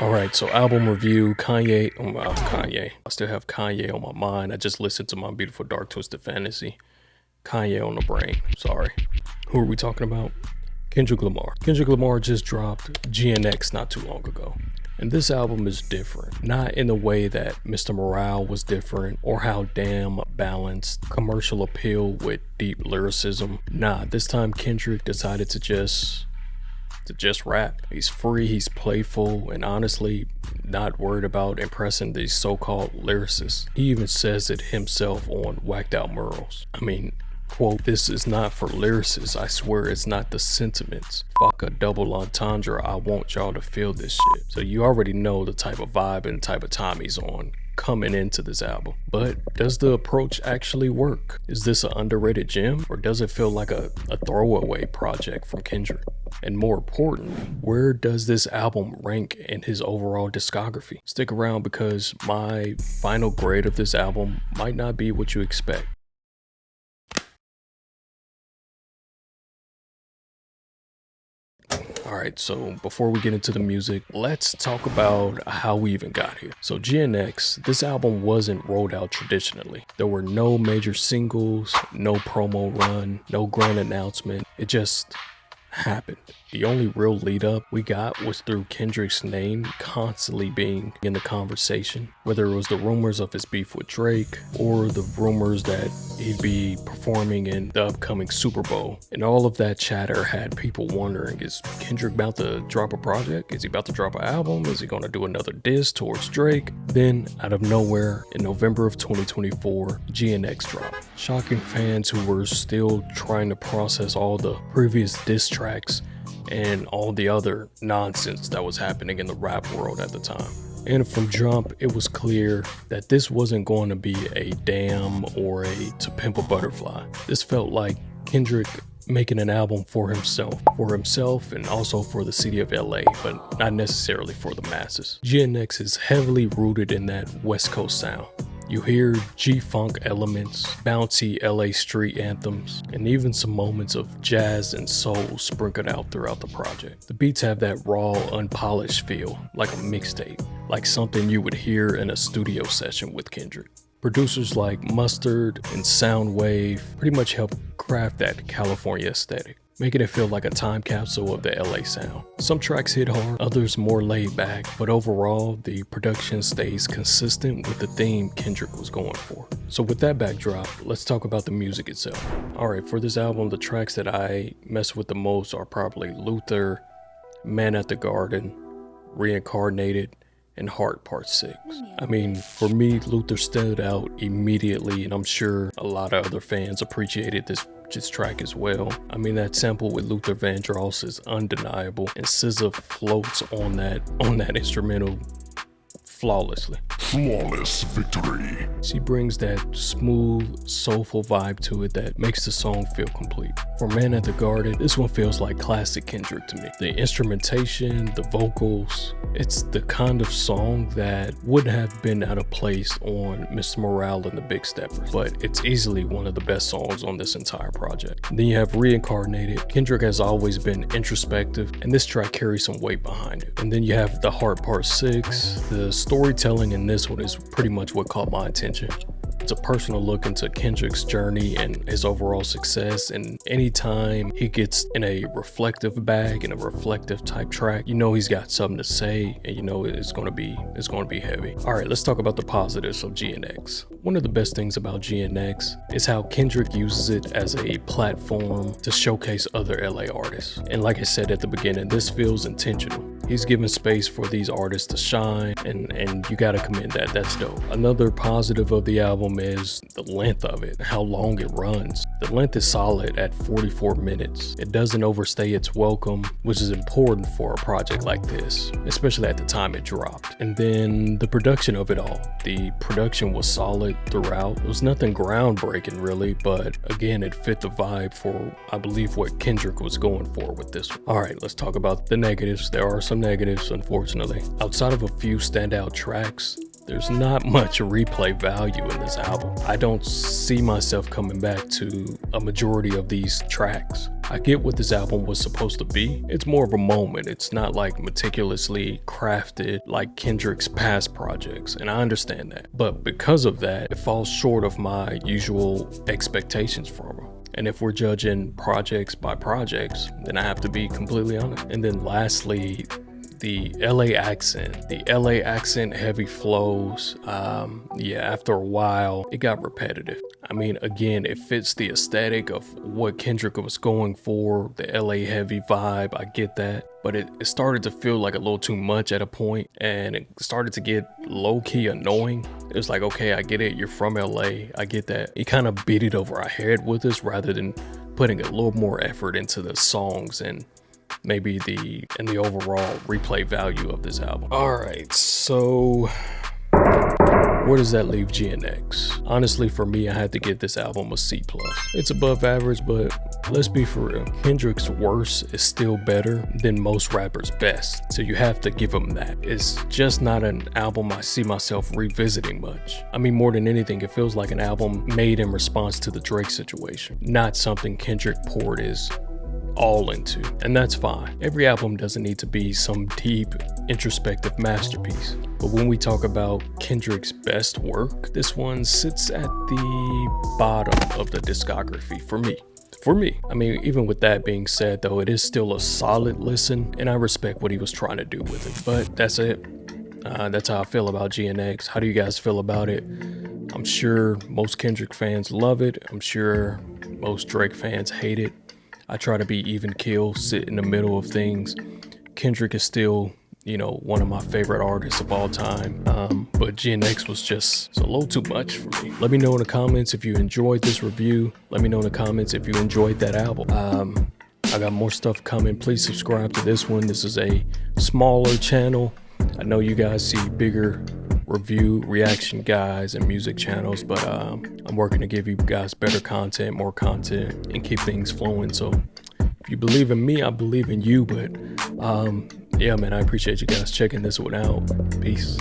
Alright, so album review, Kanye, Kanye. I still have Kanye on my mind. I just listened to My Beautiful Dark Twisted Fantasy. Kanye on the brain, sorry. Who are we talking about? Kendrick Lamar. Kendrick Lamar just dropped GNX not too long ago. And this album is different, not in the way that Mr. Morale was different or how damn balanced commercial appeal with deep lyricism. Nah, this time Kendrick decided to just rap. He's free, he's playful, and honestly not worried about impressing these so-called lyricists. He even says it himself on Whacked Out Murals. I mean, quote, "This is not for lyricists, I swear it's not the sentiments. Fuck a double entendre, I want y'all to feel this shit." So you already know the type of vibe and type of time he's on coming into this album. But does the approach actually work? Is this an underrated gem, or does it feel like a throwaway project from Kendrick? And more importantly, where does this album rank in his overall discography? Stick around because my final grade of this album might not be what you expect. Alright, so before we get into the music, let's talk about how we even got here. So GNX, this album wasn't rolled out traditionally. There were no major singles, no promo run, no grand announcement. It just happened. The only real lead up we got was through Kendrick's name constantly being in the conversation, whether it was the rumors of his beef with Drake or the rumors that he'd be performing in the upcoming Super Bowl. And all of that chatter had people wondering, is Kendrick about to drop a project? Is he about to drop an album? Is he going to do another diss towards Drake? Then out of nowhere, in November of 2024, GNX dropped, shocking fans who were still trying to process all the previous diss tracks and all the other nonsense that was happening in the rap world at the time. And from jump, it was clear that this wasn't going to be a Damn or a To Pimp a Butterfly. This felt like Kendrick making an album for himself and also for the city of LA, but not necessarily for the masses. GNX is heavily rooted in that West Coast sound. You hear G-Funk elements, bouncy LA street anthems, and even some moments of jazz and soul sprinkled out throughout the project. The beats have that raw, unpolished feel, like a mixtape, like something you would hear in a studio session with Kendrick. Producers like Mustard and Soundwave pretty much help craft that California aesthetic, making it feel like a time capsule of the LA sound. Some tracks hit hard, others more laid back, but overall, the production stays consistent with the theme Kendrick was going for. So with that backdrop, let's talk about the music itself. Alright, for this album, the tracks that I mess with the most are probably Luther, Man at the Garden, Reincarnated, and Heart Part 6. I mean, for me, Luther stood out immediately, and I'm sure a lot of other fans appreciated this track as well. I mean, that sample with Luther Vandross is undeniable, and SZA floats on that instrumental flawlessly. Flawless victory. She brings that smooth, soulful vibe to it that makes the song feel complete. For Man at the Garden, this one feels like classic Kendrick to me. The instrumentation, the vocals, it's the kind of song that wouldn't have been out of place on Mr. Morale and the Big Steppers, but it's easily one of the best songs on this entire project. And then you have Reincarnated. Kendrick has always been introspective, and this track carries some weight behind it. And then you have the Heart Part 6. The storytelling in this one is pretty much what caught my attention. It's a personal look into Kendrick's journey and his overall success, and anytime he gets in a reflective bag and a reflective type track, you know he's got something to say, and you know it's gonna be heavy. Alright, let's talk about the positives of GNX. One of the best things about GNX is how Kendrick uses it as a platform to showcase other LA artists. And like I said at the beginning, this feels intentional. He's given space for these artists to shine, and you gotta commend that. That's dope. Another positive of the album is the length of it, how long it runs. The length is solid at 44 minutes. It doesn't overstay its welcome, which is important for a project like this, especially at the time it dropped. And then the production of it all. The production was solid throughout. It was nothing groundbreaking really, but again, it fit the vibe for, I believe, what Kendrick was going for with this one. Alright, let's talk about the negatives. There are some negatives, unfortunately. Outside of a few standout tracks, there's not much replay value in this album. I don't see myself coming back to a majority of these tracks. I get what this album was supposed to be. It's more of a moment. It's not like meticulously crafted like Kendrick's past projects, and I understand that. But because of that, it falls short of my usual expectations from him. And if we're judging projects by projects, then I have to be completely honest. And then lastly, the LA accent heavy flows. Yeah, after a while, it got repetitive. I mean, again, it fits the aesthetic of what Kendrick was going for, the LA heavy vibe. I get that. But it started to feel like a little too much at a point, and it started to get low-key annoying. It was like, okay, I get it, you're from LA, I get that. He kind of beat it over our head with us rather than putting a little more effort into the songs and maybe the overall replay value of this album. All right, so where does that leave GNX? Honestly, for me, I had to give this album a C+. It's above average, but let's be for real. Kendrick's worst is still better than most rappers' best, so you have to give him that. It's just not an album I see myself revisiting much. I mean, more than anything, it feels like an album made in response to the Drake situation, not something Kendrick poured his all into, and that's fine. Every album doesn't need to be some deep introspective masterpiece, but when we talk about Kendrick's best work, this one sits at the bottom of the discography for me. I mean, even with that being said though, it is still a solid listen, and I respect what he was trying to do with it. But that's it. That's how I feel about GNX. How do you guys feel about it? I'm sure most Kendrick fans love it. I'm sure most Drake fans hate it. I try to be even keel, sit in the middle of things. Kendrick is still, you know, one of my favorite artists of all time. But GNX was just a little too much for me. Let me know in the comments if you enjoyed this review. Let me know in the comments if you enjoyed that album. I got more stuff coming. Please subscribe to this one. This is a smaller channel. I know you guys see bigger review reaction guys and music channels, but I'm working to give you guys better content, more content, and keep things flowing. So if you believe in me, I believe in you. But yeah, man, I appreciate you guys checking this one out. Peace.